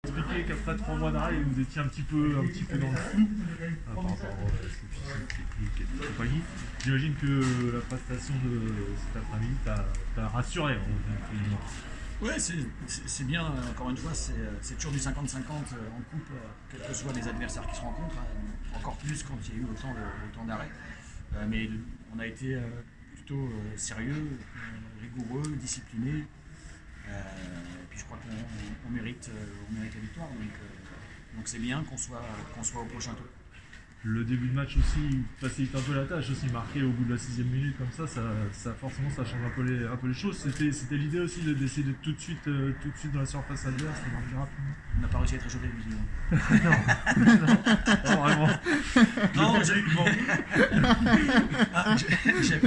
Expliquer qu'après 3 mois d'arrêt, vous étiez un petit peu dans le flou par rapport à ce physique, technique et compagnie. J'imagine que la prestation de cet après-midi t'a rassuré. Ouais, c'est bien, encore une fois, c'est toujours du 50-50 en coupe, quels que soient les adversaires qui se rencontrent, hein, encore plus quand il y a eu autant d'arrêts. Mais on a été plutôt sérieux, rigoureux, discipliné. Et puis je crois qu'on mérite la victoire, donc c'est bien qu'on soit au prochain tour. Le début de match aussi facilite un peu la tâche, aussi marqué au bout de la 6e minute comme ça forcément ça change un peu les choses. C'était l'idée aussi d'essayer de tout de suite dans la surface adverse, de marquer rapidement. On n'a pas réussi à être échauffé visiblement. non, vraiment. Non,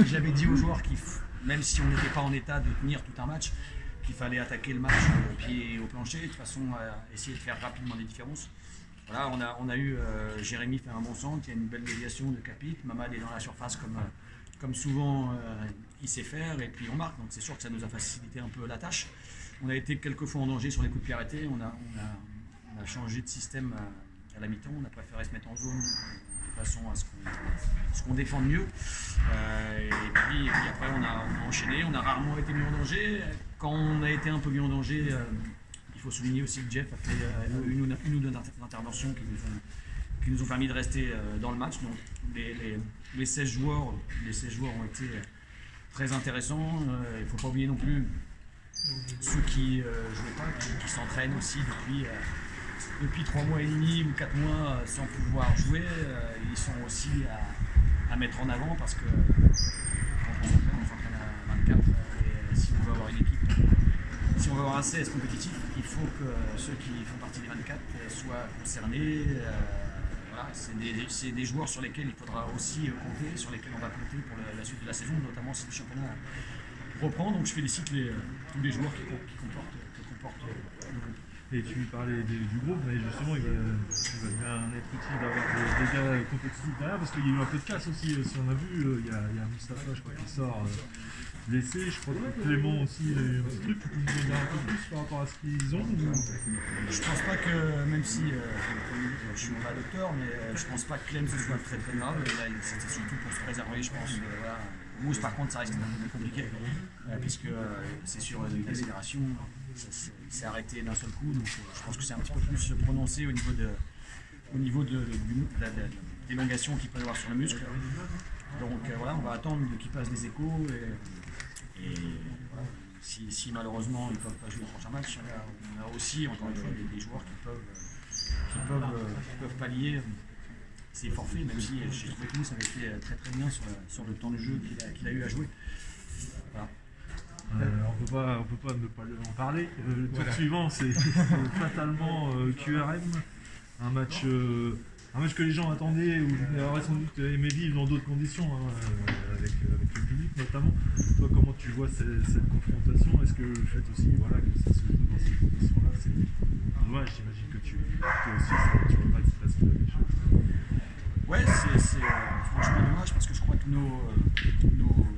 j'avais dit aux joueurs même si on n'était pas en état de tenir tout un match, qu'il fallait attaquer le match au pied et au plancher, de façon à essayer de faire rapidement des différences. Voilà, on a eu Jérémy fait un bon centre, il y a une belle déviation de Capit, Mamad est dans la surface comme souvent il sait faire, et puis on marque, donc c'est sûr que ça nous a facilité un peu la tâche. On a été quelques fois en danger sur les coups de pied arrêtés, on a changé de système à la mi-temps, on a préféré se mettre en zone de façon à ce qu'on défende mieux. Et puis après on a enchaîné, on a rarement été mis en danger. Quand on a été un peu mis en danger, il faut souligner aussi que Jeff a fait une ou deux interventions qui nous ont permis de rester dans le match. Donc les 16 joueurs ont été très intéressants. Il ne faut pas oublier non plus ceux qui ne jouaient pas, qui s'entraînent aussi depuis 3 mois et demi ou 4 mois sans pouvoir jouer. Ils sont aussi à mettre en avant, parce que quand on s'entraîne à 24, et si on veut avoir une équipe, si on veut avoir un CS compétitif, il faut que ceux qui font partie des 24 soient concernés. Voilà, c'est des joueurs sur lesquels il faudra aussi compter, sur lesquels on va compter pour la suite de la saison, notamment si le championnat reprend. Donc je félicite tous les joueurs qui comportent le groupe. Et tu parlais du groupe, mais justement il va bien être utile d'avoir des gars compétitifs derrière, parce qu'il y a eu un peu de casse aussi. Si on a vu, il y a Moustapha, je crois, qui sort blessé. Je crois que Clément aussi, il y a eu un petit truc. Tu peux nous en dire un peu plus par rapport à ce qu'ils ont Je pense pas que, même si je suis pas docteur, mais je pense pas que Clem ce soit très très grave. Là, c'était surtout pour se préserver, je pense. Voilà. Mousse, par contre, ça risque d'être un peu compliqué, puisque c'est sur une accélération. Il s'est arrêté d'un seul coup, donc je pense que c'est un petit peu plus prononcé au niveau de l'élongation qu'il peut y avoir sur le muscle. Donc voilà, on va attendre qu'il passe des échos, et voilà. Si malheureusement ils ne peuvent pas jouer le prochain match, on a aussi encore une fois des joueurs qui peuvent pallier ces forfaits, même si j'ai trouvé que ça avait été très très bien sur le temps de jeu qu'il a eu à jouer. Voilà. On peut pas ne pas en parler. Le tour suivant, c'est fatalement QRM, un match que les gens attendaient, ou auraient sans doute aimé vivre dans d'autres conditions, avec le public notamment. Toi, comment tu vois cette confrontation? Est-ce que le fait aussi que ça se joue dans ces conditions-là, c'est dommage? J'imagine que toi aussi, tu regrets que c'est passé la même chose. Ouais, c'est franchement dommage, parce que je crois que nos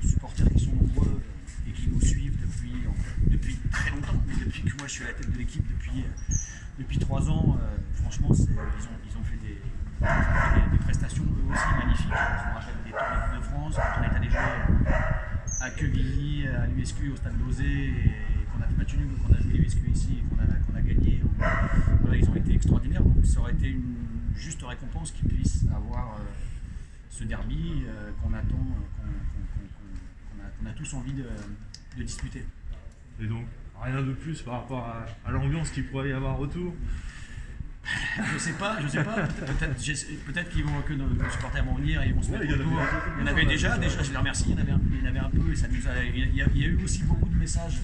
supporters qui sont nombreux et qui nous suivent depuis très longtemps, mais depuis que moi je suis à la tête de l'équipe depuis 3 ans, franchement ils ont fait des prestations eux aussi magnifiques. Je me rappelle des tours de Coupe de France, quand on est allé jouer à Quevilly, à l'USQ, au Stade Lausée, et qu'on a fait match nul, qu'on a joué l'USQ ici et qu'on a gagné. Voilà, ils ont été extraordinaires, donc ça aurait été une juste récompense qu'ils puissent avoir ce derby qu'on attend, qu'on a tous envie de disputer. Et donc, rien de plus par rapport à l'ambiance qu'il pourrait y avoir autour? Je sais pas. Peut-être que nos supporters vont venir et ils vont se mettre autour. Il y en avait déjà, je les remercie, il y en avait un peu, et il y a eu aussi beaucoup de messages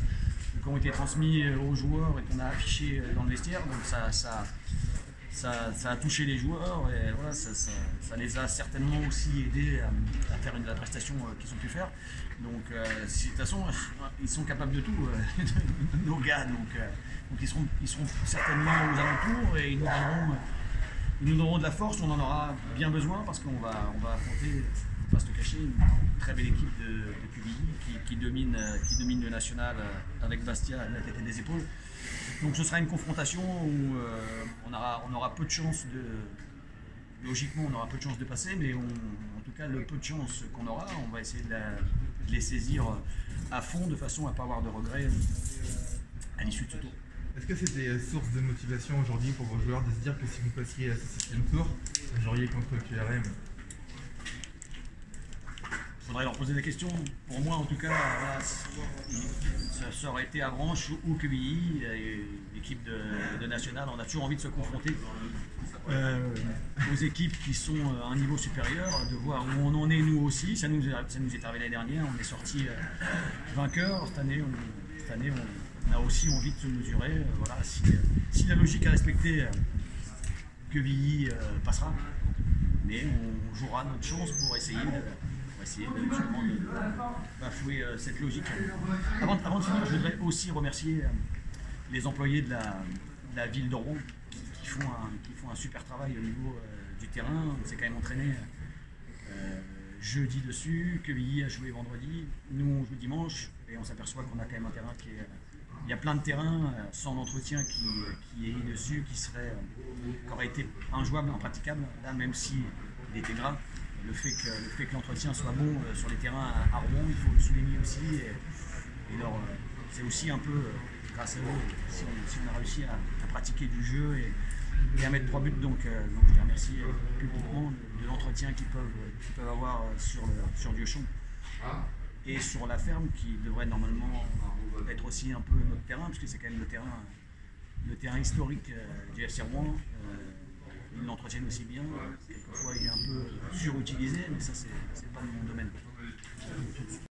qui ont été transmis aux joueurs et qu'on a affichés dans le vestiaire, donc ça a touché les joueurs, et voilà, ça les a certainement aussi aidés à faire la prestation qu'ils ont pu faire. Donc de toute façon, ils sont capables de tout, nos gars, donc ils seront certainement aux alentours, et ils nous donneront de la force. On en aura bien besoin, parce qu'on va affronter, il ne faut pas se le cacher, une très belle équipe de Quevilly qui domine le national avec Bastia à la tête et des épaules. Donc ce sera une confrontation où on aura peu de chances de... Logiquement, on aura peu de chances de passer, mais en tout cas, le peu de chances qu'on aura, on va essayer de les saisir à fond, de façon à ne pas avoir de regrets à l'issue de ce tour. Est-ce que c'est des sources de motivation aujourd'hui pour vos joueurs de se dire que si vous passiez à ce 6e tour, vous joueriez contre QRM? Il faudrait leur poser la question. Pour moi, en tout cas, là, ça aurait été Avranches ou QBI, l'équipe de National. On a toujours envie de se confronter aux équipes qui sont à un niveau supérieur, de voir où on en est nous aussi. Ça nous est arrivé l'année dernière, on est sorti vainqueur. Cette année, on a aussi envie de se mesurer. Voilà, si la logique est respectée, QBI passera. Mais on jouera notre chance pour essayer justement de bafouer cette logique. Avant de finir, je voudrais aussi remercier les employés de la ville de Rouen qui font un super travail au niveau du terrain. On s'est quand même entraîné jeudi dessus, QBI a joué vendredi, nous on joue dimanche et on s'aperçoit qu'on a quand même un terrain qui est... Il y a plein de terrains sans entretien qui est mis dessus, qui aurait été injouable, impraticable. Là, même s'il était gras, le fait que l'entretien soit bon sur les terrains à Rouen, il faut le souligner aussi. Et c'est aussi un peu grâce à eux si on a réussi à pratiquer du jeu et à mettre 3 buts. Donc je les remercie publiquement de l'entretien qu'ils peuvent avoir sur Diochon et sur la ferme, qui devrait normalement être aussi un peu notre terrain, puisque c'est quand même le terrain historique du FC Rouen. Ils l'entretiennent aussi bien. Quelquefois, il est un peu surutilisé, mais ça, c'est pas mon domaine.